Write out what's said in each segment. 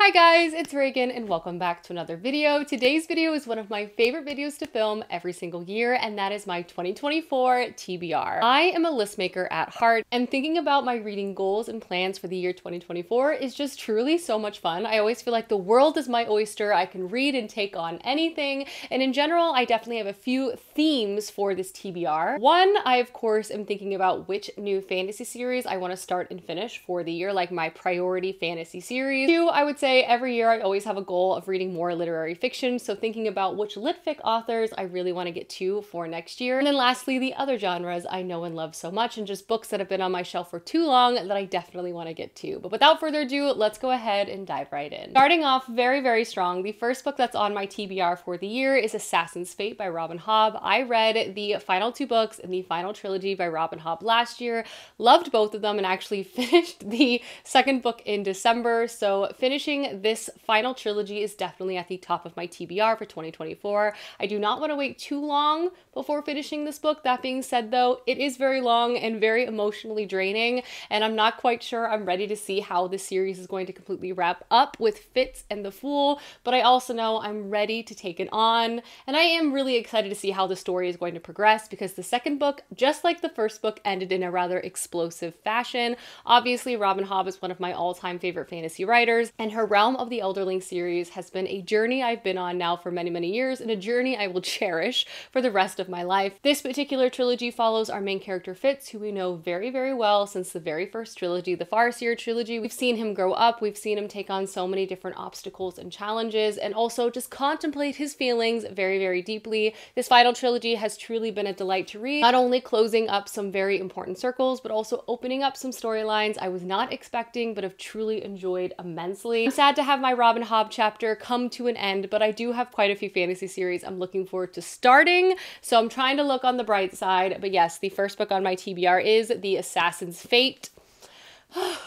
Hi guys, it's Reagan and welcome back to another video. Today's video is one of my favorite videos to film every single year, and that is my 2024 TBR. I am a list maker at heart, and thinking about my reading goals and plans for the year 2024 is just truly so much fun. I always feel like the world is my oyster. I can read and take on anything, and in general, I definitely have a few themes for this TBR. One, I of course am thinking about which new fantasy series I want to start and finish for the year, like my priority fantasy series. Two, I would say every year I always have a goal of reading more literary fiction, so thinking about which lit fic authors I really want to get to for next year. And then lastly, the other genres I know and love so much, and just books that have been on my shelf for too long that I definitely want to get to. But without further ado, let's go ahead and dive right in. Starting off very strong, the first book that's on my TBR for the year is Assassin's Fate by Robin Hobb. I read the final two books in the final trilogy by Robin Hobb last year, loved both of them, and actually finished the second book in December, so finishing this final trilogy is definitely at the top of my TBR for 2024. I do not want to wait too long before finishing this book. That being said though, it is very long and very emotionally draining, and I'm not quite sure I'm ready to see how this series is going to completely wrap up with Fitz and the Fool, but I also know I'm ready to take it on, and I am really excited to see how the story is going to progress, because the second book, just like the first book, ended in a rather explosive fashion. Obviously, Robin Hobb is one of my all-time favorite fantasy writers, and her Realm of the Elderling series has been a journey I've been on now for many years, and a journey I will cherish for the rest of my life. This particular trilogy follows our main character Fitz, who we know very well since the very first trilogy, the Farseer trilogy. We've seen him grow up, we've seen him take on so many different obstacles and challenges, and also just contemplate his feelings very deeply. This final trilogy has truly been a delight to read, not only closing up some very important circles, but also opening up some storylines I was not expecting but have truly enjoyed immensely. I'm sad to have my Robin Hobb chapter come to an end, but I do have quite a few fantasy series I'm looking forward to starting, so I'm trying to look on the bright side. But yes, the first book on my TBR is The Assassin's Fate.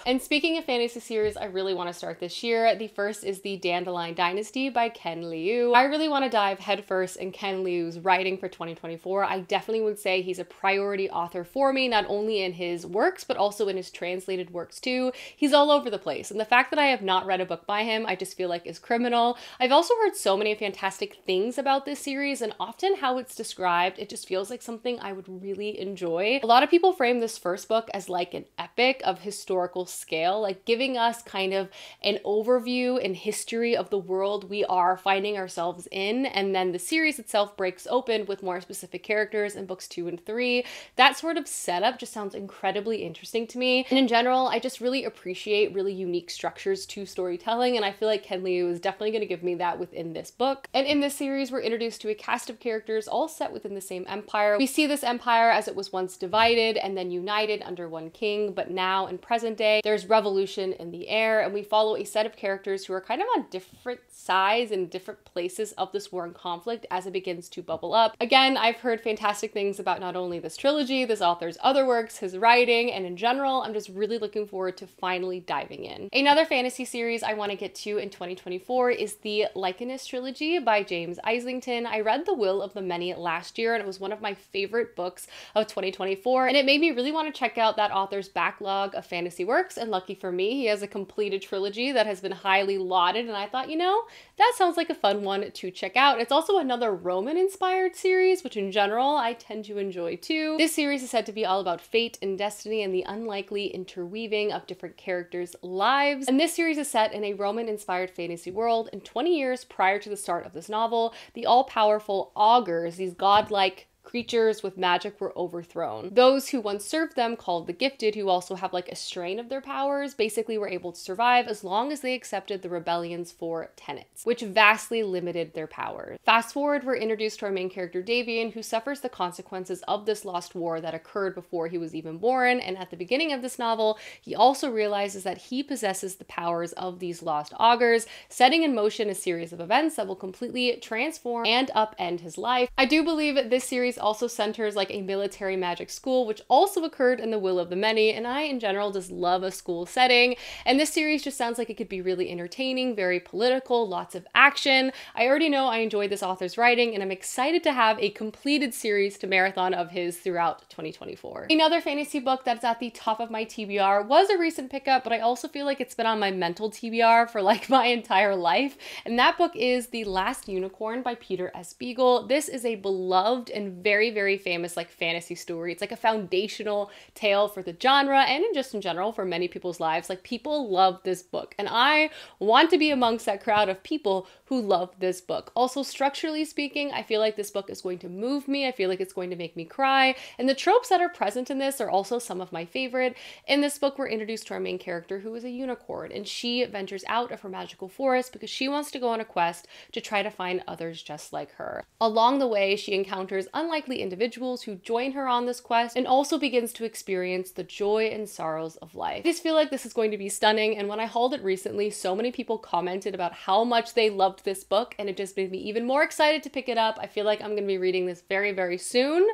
And speaking of fantasy series I really want to start this year, the first is the Dandelline Dynasty by Ken Liu. I really want to dive headfirst in Ken Liu's writing for 2024. I definitely would say he's a priority author for me, not only in his works, but also in his translated works too. He's all over the place, and the fact that I have not read a book by him, I just feel like is criminal. I've also heard so many fantastic things about this series, and often how it's described, it just feels like something I would really enjoy. A lot of people frame this first book as like an epic of historical scale, like giving us kind of an overview and history of the world we are finding ourselves in, and then the series itself breaks open with more specific characters in books 2 and 3. That sort of setup just sounds incredibly interesting to me, and in general I just really appreciate really unique structures to storytelling, and I feel like Ken Liu is definitely going to give me that within this book. And in this series we're introduced to a cast of characters all set within the same empire. We see this empire as it was once divided and then united under one king, but now in present day there's revolution in the air, and we follow a set of characters who are kind of on different sides and different places of this war and conflict as it begins to bubble up. Again, I've heard fantastic things about not only this trilogy, this author's other works, his writing, and in general I'm just really looking forward to finally diving in. Another fantasy series I want to get to in 2024 is the Leness Trilogy by James Islington. I read The Will of the Many last year, and it was one of my favorite books of 2024, and it made me really want to check out that author's backlog of fantasy works, and lucky for me, he has a completed trilogy that has been highly lauded, and I thought, you know, that sounds like a fun one to check out. It's also another Roman-inspired series, which in general I tend to enjoy too. This series is said to be all about fate and destiny and the unlikely interweaving of different characters' lives, and this series is set in a Roman-inspired fantasy world, and 20 years prior to the start of this novel, the all-powerful augurs, these godlike creatures with magic, were overthrown. Those who once served them, called the Gifted, who also have like a strain of their powers, basically were able to survive as long as they accepted the rebellion's 4 tenets, which vastly limited their powers. Fast forward, we're introduced to our main character Davian, who suffers the consequences of this lost war that occurred before he was even born, and at the beginning of this novel, he also realizes that he possesses the powers of these lost augurs, setting in motion a series of events that will completely transform and upend his life. I do believe that this series series also centers like a military magic school, which also occurred in the Will of the Many, and I in general just love a school setting, and this series just sounds like it could be really entertaining, very political, lots of action. I already know I enjoyed this author's writing, and I'm excited to have a completed series to marathon of his throughout 2024. Another fantasy book that's at the top of my TBR was a recent pickup, but I also feel like it's been on my mental TBR for like my entire life, and that book is The Last Unicorn by Peter S. Beagle. This is a beloved and very, very famous like fantasy story. It's like a foundational tale for the genre and just in general for many people's lives. Like, people love this book, and I want to be amongst that crowd of people who love this book. Also, structurally speaking, I feel like this book is going to move me. I feel like it's going to make me cry, and the tropes that are present in this are also some of my favorite. In this book, we're introduced to our main character, who is a unicorn, and she ventures out of her magical forest because she wants to go on a quest to try to find others just like her. Along the way, she encounters unlikely individuals who join her on this quest and also begins to experience the joy and sorrows of life. I just feel like this is going to be stunning, and when I hauled it recently, so many people commented about how much they loved this book, and it just made me even more excited to pick it up. I feel like I'm going to be reading this very, very soon.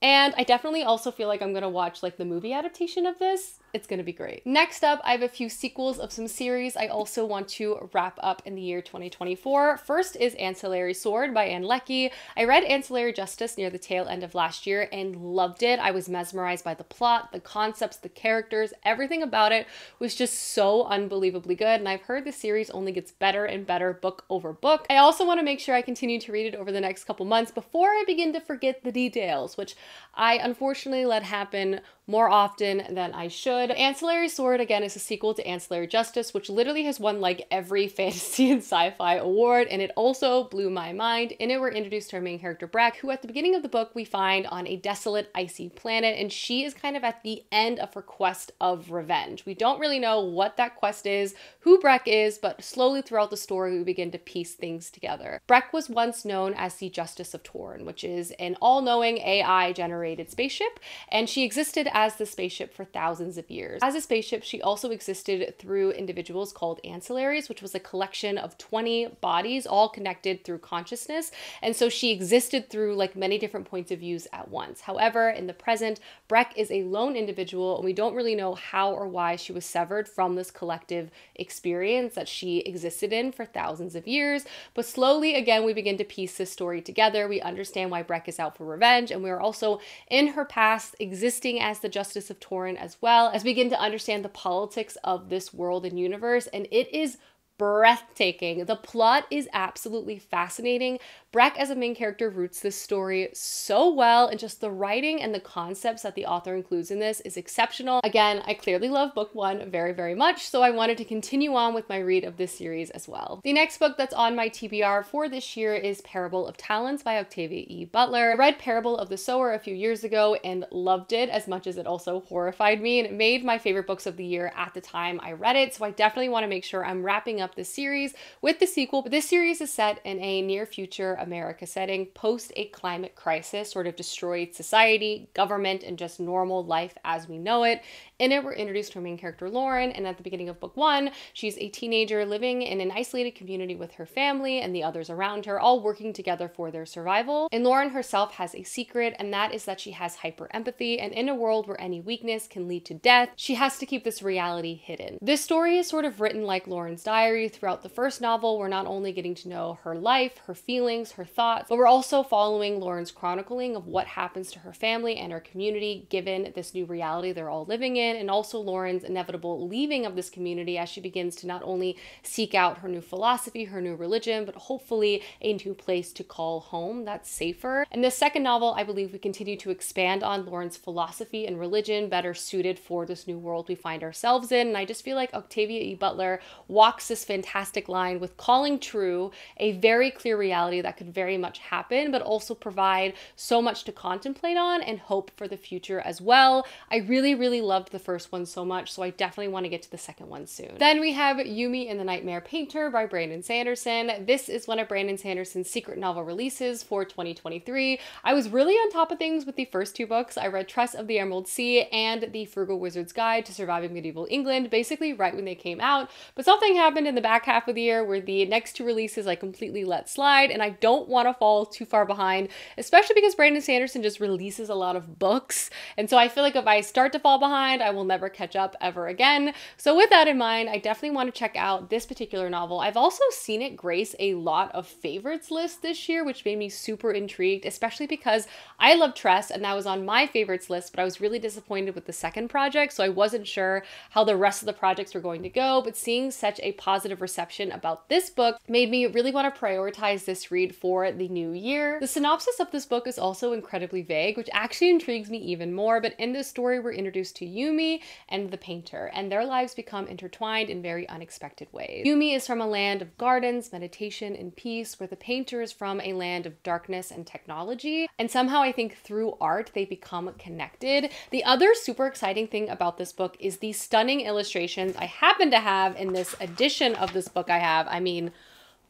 And I definitely also feel like I'm going to watch like the movie adaptation of this. It's going to be great. Next up, I have a few sequels of some series I also want to wrap up in the year 2024. First is Ancillary Sword by Ann Leckie. I read Ancillary Justice near the tail end of last year and loved it. I was mesmerized by the plot, the concepts, the characters, everything about it was just so unbelievably good. And I've heard the series only gets better and better book over book. I also want to make sure I continue to read it over the next couple months before I begin to forget the details, which I unfortunately let happen more often than I should. Ancillary Sword, again, is a sequel to Ancillary Justice, which literally has won like every fantasy and sci-fi award, and it also blew my mind. In it, we're introduced to our main character, Breck, who at the beginning of the book we find on a desolate, icy planet, and she is kind of at the end of her quest of revenge. We don't really know what that quest is, who Breck is, but slowly throughout the story, we begin to piece things together. Breck was once known as the Justice of Torn, which is an all-knowing AI-generated spaceship, and she existed as the spaceship for thousands of years. As a spaceship, she also existed through individuals called ancillaries, which was a collection of 20 bodies all connected through consciousness. And so she existed through like many different points of views at once. However, in the present, Breck is a lone individual, and we don't really know how or why she was severed from this collective experience that she existed in for thousands of years. But slowly, again, we begin to piece this story together. We understand why Breck is out for revenge, and we are also in her past existing as the Justice of Torn, as well as we begin to understand the politics of this world and universe, and it is breathtaking. The plot is absolutely fascinating. Breck as a main character roots this story so well, and just the writing and the concepts that the author includes in this is exceptional. Again, I clearly love book one very, very much, so I wanted to continue on with my read of this series as well. The next book that's on my TBR for this year is Parable of Talents by Octavia E. Butler. I read Parable of the Sower a few years ago and loved it as much as it also horrified me, and it made my favorite books of the year at the time I read it, so I definitely want to make sure I'm wrapping up this series with the sequel. But this series is set in a near future America setting post a climate crisis, sort of destroyed society, government, and just normal life as we know it. In it, we're introduced to our main character, Lauren, and at the beginning of book one, she's a teenager living in an isolated community with her family and the others around her, all working together for their survival. And Lauren herself has a secret, and that is that she has hyper empathy, and in a world where any weakness can lead to death, she has to keep this reality hidden. This story is sort of written like Lauren's diary. Throughout the first novel, we're not only getting to know her life, her feelings, her thoughts, but we're also following Lauren's chronicling of what happens to her family and her community given this new reality they're all living in, and also Lauren's inevitable leaving of this community as she begins to not only seek out her new philosophy, her new religion, but hopefully a new place to call home that's safer. In this second novel, I believe we continue to expand on Lauren's philosophy and religion better suited for this new world we find ourselves in, and I just feel like Octavia E. Butler walks this fantastic line with calling true a very clear reality that could very much happen, but also provide so much to contemplate on and hope for the future as well. I really, really loved the first one so much, so I definitely want to get to the second one soon. Then we have Yumi and the Nightmare Painter by Brandon Sanderson. This is one of Brandon Sanderson's secret novel releases for 2023. I was really on top of things with the first two books. I read Tress of the Emerald Sea and The Frugal Wizard's Guide to Surviving Medieval England, basically right when they came out, but something happened in the back half of the year where the next two releases I completely let slide, and I don't want to fall too far behind, especially because Brandon Sanderson just releases a lot of books. And so I feel like if I start to fall behind, I will never catch up ever again. So with that in mind, I definitely want to check out this particular novel. I've also seen it grace a lot of favorites lists this year, which made me super intrigued, especially because I love Tress and that was on my favorites list, but I was really disappointed with the second project, so I wasn't sure how the rest of the projects were going to go, but seeing such a positive reception about this book made me really want to prioritize this read for the new year. The synopsis of this book is also incredibly vague, which actually intrigues me even more, but in this story we're introduced to Yumi and the painter, and their lives become intertwined in very unexpected ways. Yumi is from a land of gardens, meditation, and peace, where the painter is from a land of darkness and technology, and somehow I think through art they become connected. The other super exciting thing about this book is the stunning illustrations I happen to have in this edition of this book I have. I mean,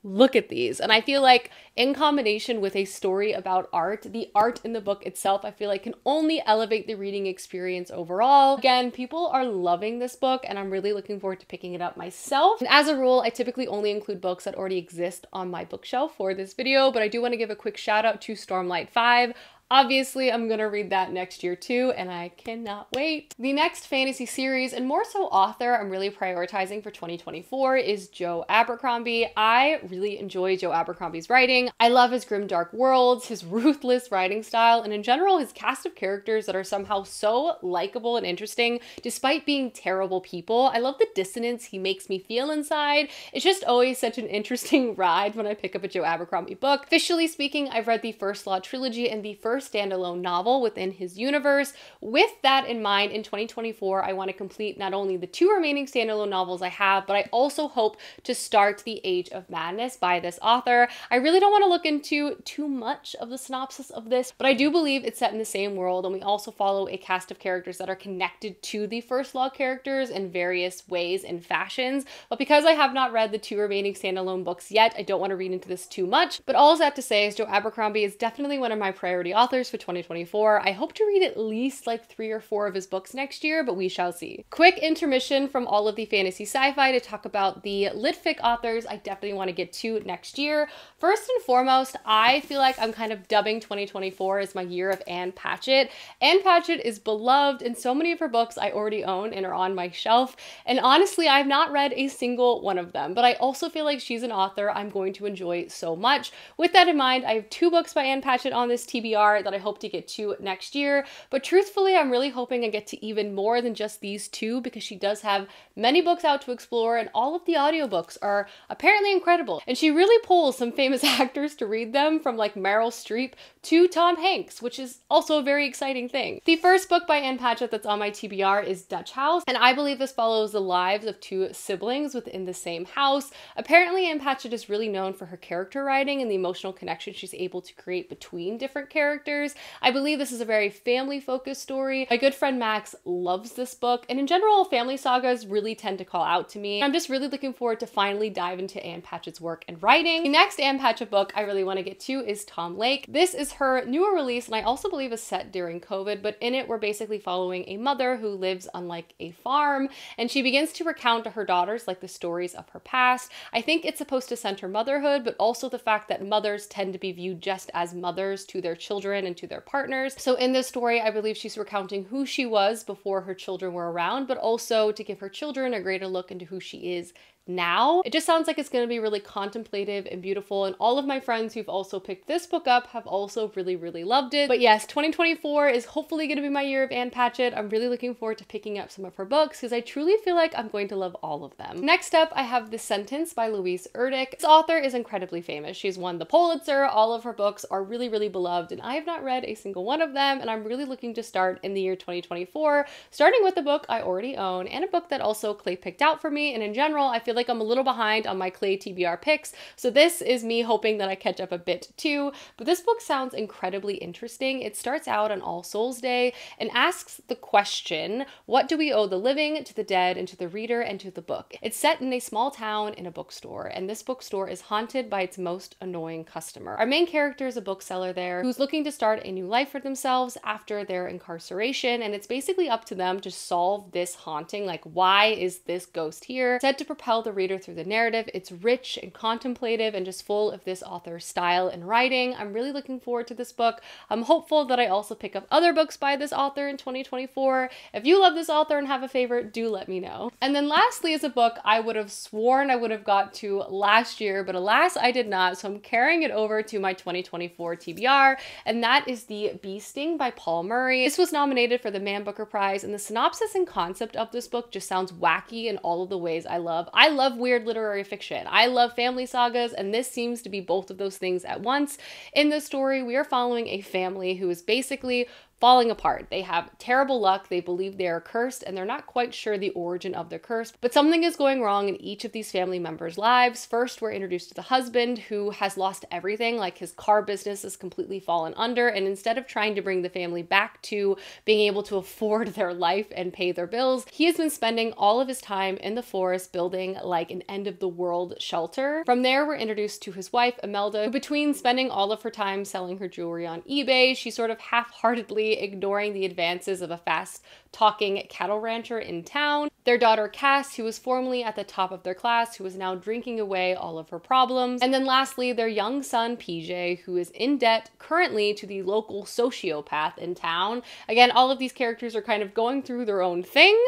look at these. And I feel like in combination with a story about art, the art in the book itself, I feel like can only elevate the reading experience overall. Again, people are loving this book and I'm really looking forward to picking it up myself. And as a rule, I typically only include books that already exist on my bookshelf for this video, but I do want to give a quick shout out to Stormlight V. Obviously, I'm gonna read that next year too, and I cannot wait. The next fantasy series, and more so author, I'm really prioritizing for 2024 is Joe Abercrombie. I really enjoy Joe Abercrombie's writing. I love his grim dark worlds, his ruthless writing style, and in general, his cast of characters that are somehow so likable and interesting despite being terrible people. I love the dissonance he makes me feel inside. It's just always such an interesting ride when I pick up a Joe Abercrombie book. Officially speaking, I've read the first Law trilogy and the first standalone novel within his universe. With that in mind, in 2024, I want to complete not only the two remaining standalone novels I have, but I also hope to start The Age of Madness by this author. I really don't want to look into too much of the synopsis of this, but I do believe it's set in the same world, and we also follow a cast of characters that are connected to the first Law characters in various ways and fashions. But because I have not read the two remaining standalone books yet, I don't want to read into this too much. But all that to say is Joe Abercrombie is definitely one of my priority authors for 2024. I hope to read at least like 3 or 4 of his books next year, but we shall see. Quick intermission from all of the fantasy sci-fi to talk about the lit fic authors I definitely want to get to next year. First and foremost, I feel like I'm kind of dubbing 2024 as my year of Ann Patchett. Ann Patchett is beloved, and so many of her books I already own and are on my shelf, and honestly, I've not read a single one of them, but I also feel like she's an author I'm going to enjoy so much. With that in mind, I have 2 books by Ann Patchett on this TBR that I hope to get to next year, but truthfully, I'm really hoping I get to even more than just these 2 because she does have many books out to explore, and all of the audiobooks are apparently incredible, and she really pulls some famous actors to read them, from like Meryl Streep to Tom Hanks, which is also a very exciting thing. The first book by Ann Patchett that's on my TBR is Dutch House, and I believe this follows the lives of 2 siblings within the same house. Apparently, Ann Patchett is really known for her character writing and the emotional connection she's able to create between different characters. I believe this is a very family-focused story. My good friend Max loves this book, and in general, family sagas really tend to call out to me. I'm just really looking forward to finally dive into Ann Patchett's work and writing. The next Ann Patchett book I really want to get to is Tom Lake. This is her newer release, and I also believe is set during COVID, but in it, we're basically following a mother who lives on like a farm, and she begins to recount to her daughters like the stories of her past. I think it's supposed to center motherhood, but also the fact that mothers tend to be viewed just as mothers to their children and to their partners. So in this story, I believe she's recounting who she was before her children were around, but also to give her children a greater look into who she is now. It just sounds like it's going to be really contemplative and beautiful, and all of my friends who've also picked this book up have also really loved it. But yes, 2024 is hopefully going to be my year of Ann Patchett. I'm really looking forward to picking up some of her books because I truly feel like I'm going to love all of them. Next up, I have The Sentence by Louise Erdrich. This author is incredibly famous. She's won the Pulitzer. All of her books are really beloved, and I have not read a single one of them, and I'm really looking to start in the year 2024, starting with a book I already own and a book that also Clay picked out for me. And in general, I feel like I'm a little behind on my Clay TBR picks, so this is me hoping that I catch up a bit too. But this book sounds incredibly interesting. It starts out on All Souls Day and asks the question, what do we owe the living, to the dead, and to the reader, and to the book? It's set in a small town in a bookstore, and this bookstore is haunted by its most annoying customer. Our main character is a bookseller there who's looking to start a new life for themselves after their incarceration, and it's basically up to them to solve this haunting. Like, why is this ghost here? Said to propel the reader through the narrative. It's rich and contemplative and just full of this author's style and writing. I'm really looking forward to this book. I'm hopeful that I also pick up other books by this author in 2024. If you love this author and have a favorite, do let me know. And then lastly is a book I would have sworn I would have got to last year, but alas, I did not. So I'm carrying it over to my 2024 TBR, and that is The Bee Sting by Paul Murray. This was nominated for the Man Booker Prize, and the synopsis and concept of this book just sounds wacky in all of the ways I love. I love weird literary fiction. I love family sagas, and this seems to be both of those things at once. In this story, we are following a family who is basically falling apart. They have terrible luck, they believe they are cursed, and they're not quite sure the origin of the curse, but something is going wrong in each of these family members' lives. First, we're introduced to the husband who has lost everything, like his car business has completely fallen under, and instead of trying to bring the family back to being able to afford their life and pay their bills, he has been spending all of his time in the forest building like an end-of-the-world shelter. From there, we're introduced to his wife, Imelda, who between spending all of her time selling her jewelry on eBay, she sort of half-heartedly ignoring the advances of a fast-talking cattle rancher in town. Their daughter Cass, who was formerly at the top of their class, who is now drinking away all of her problems. And then lastly, their young son PJ, who is in debt currently to the local sociopath in town. Again, all of these characters are kind of going through their own thing,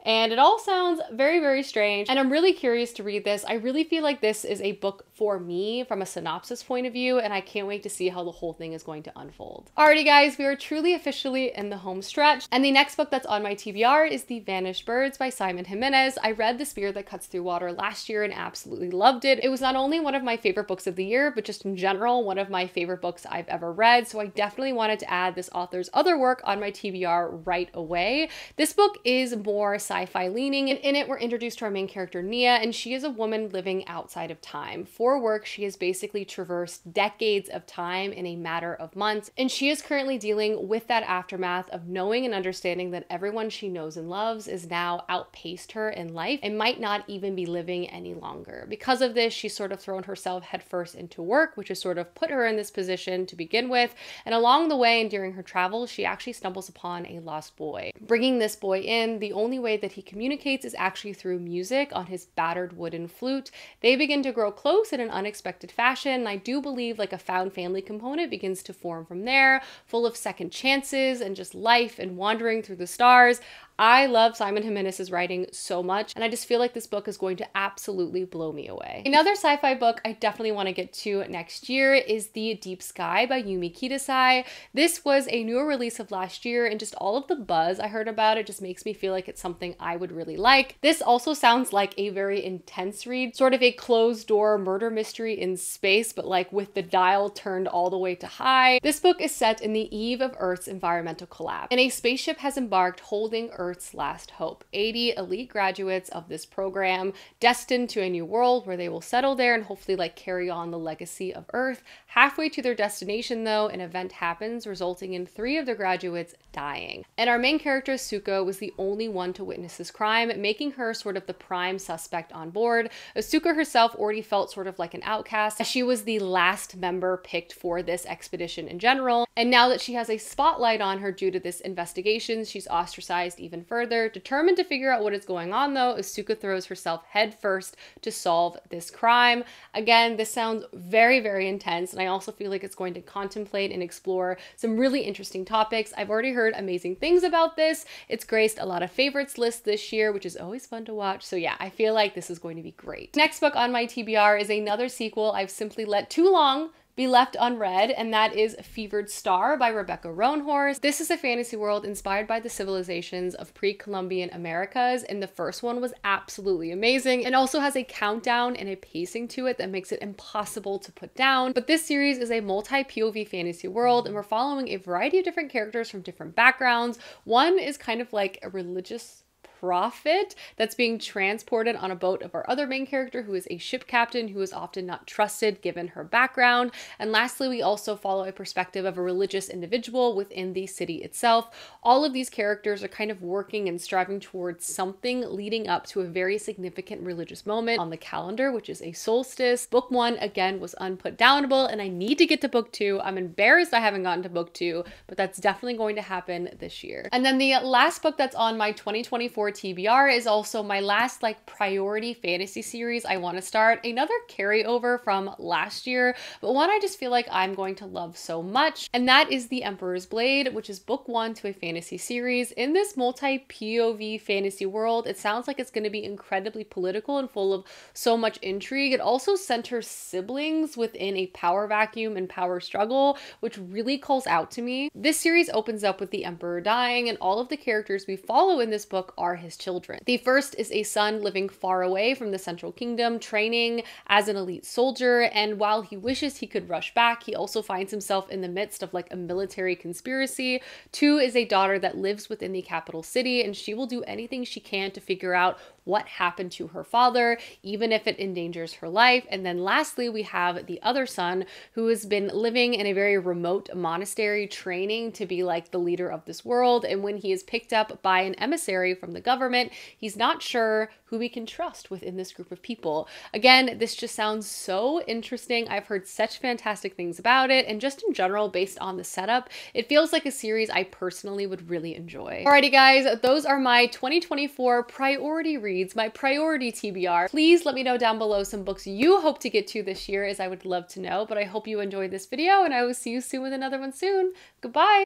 and it all sounds very, very strange. And I'm really curious to read this. I really feel like this is a book for me from a synopsis point of view, and I can't wait to see how the whole thing is going to unfold. Alrighty guys, we are truly officially in the home stretch, and the next book that's on my TBR is The Vanished Birds by Simon Jimenez. I read The Spear That Cuts Through Water last year and absolutely loved it. It was not only one of my favorite books of the year, but just in general, one of my favorite books I've ever read, so I definitely wanted to add this author's other work on my TBR right away. This book is more sci-fi leaning, and in it we're introduced to our main character Nia, and she is a woman living outside of time. For work, she has basically traversed decades of time in a matter of months, and she is currently dealing with that aftermath of knowing and understanding that everyone she knows and loves is now outpaced her in life and might not even be living any longer. Because of this, she's sort of thrown herself headfirst into work, which has sort of put her in this position to begin with, and along the way and during her travels, she actually stumbles upon a lost boy. Bringing this boy in, the only way that he communicates is actually through music on his battered wooden flute. They begin to grow close in an unexpected fashion, and I do believe like a found family component begins to form from there, full of second chances and just life and wandering through the stars. I love Simon Jimenez's writing so much, and I just feel like this book is going to absolutely blow me away. Another sci-fi book I definitely want to get to next year is The Deep Sky by Yumi Kidasai. This was a newer release of last year, and just all of the buzz I heard about it just makes me feel like it's something I would really like. This also sounds like a very intense read, sort of a closed-door murder mystery in space, but like with the dial turned all the way to high. This book is set in the eve of Earth's environmental collapse, and a spaceship has embarked holding Earth's last hope. 80 elite graduates of this program destined to a new world where they will settle there and hopefully like carry on the legacy of Earth. Halfway to their destination though, an event happens resulting in 3 of the graduates dying. And our main character Asuka was the only one to witness this crime, making her sort of the prime suspect on board. Asuka herself already felt sort of like an outcast, as she was the last member picked for this expedition in general. And now that she has a spotlight on her due to this investigation, she's ostracized even further. Determined to figure out what is going on though, Asuka throws herself headfirst to solve this crime. Again, this sounds very, very intense, and I also feel like it's going to contemplate and explore some really interesting topics. I've already heard amazing things about this. It's graced a lot of favorites lists this year, which is always fun to watch. So yeah, I feel like this is going to be great. Next book on my TBR is another sequel I've simply let too long be left unread, and that is Fevered Star by Rebecca Roanhorse. This is a fantasy world inspired by the civilizations of pre-Columbian Americas, and the first one was absolutely amazing and also has a countdown and a pacing to it that makes it impossible to put down. But this series is a multi-POV fantasy world, and we're following a variety of different characters from different backgrounds. One is kind of like a religious prophet that's being transported on a boat of our other main character, who is a ship captain who is often not trusted given her background. And lastly, we also follow a perspective of a religious individual within the city itself. All of these characters are kind of working and striving towards something leading up to a very significant religious moment on the calendar, which is a solstice. Book 1 again was unputdownable, and I need to get to book 2. I'm embarrassed I haven't gotten to book 2, but that's definitely going to happen this year. And then the last book that's on my 2024 TBR is also my last like priority fantasy series I want to start, another carryover from last year, but one I just feel like I'm going to love so much, and that is The Emperor's Blade, which is book 1 to a fantasy series. In this multi-POV fantasy world, it sounds like it's going to be incredibly political and full of so much intrigue. It also centers siblings within a power vacuum and power struggle, which really calls out to me. This series opens up with the Emperor dying, and all of the characters we follow in this book are his children. The first is a son living far away from the Central Kingdom, training as an elite soldier, and while he wishes he could rush back, he also finds himself in the midst of like a military conspiracy. 2 is a daughter that lives within the capital city, and she will do anything she can to figure out what happened to her father, even if it endangers her life. And then lastly, we have the other son who has been living in a very remote monastery, training to be like the leader of this world. And when he is picked up by an emissary from the government, he's not sure who we can trust within this group of people. Again, this just sounds so interesting. I've heard such fantastic things about it, and just in general, based on the setup, it feels like a series I personally would really enjoy. Alrighty guys, those are my 2024 priority reads, my priority TBR. Please let me know down below some books you hope to get to this year, as I would love to know, but I hope you enjoyed this video, and I will see you soon with another one soon. Goodbye!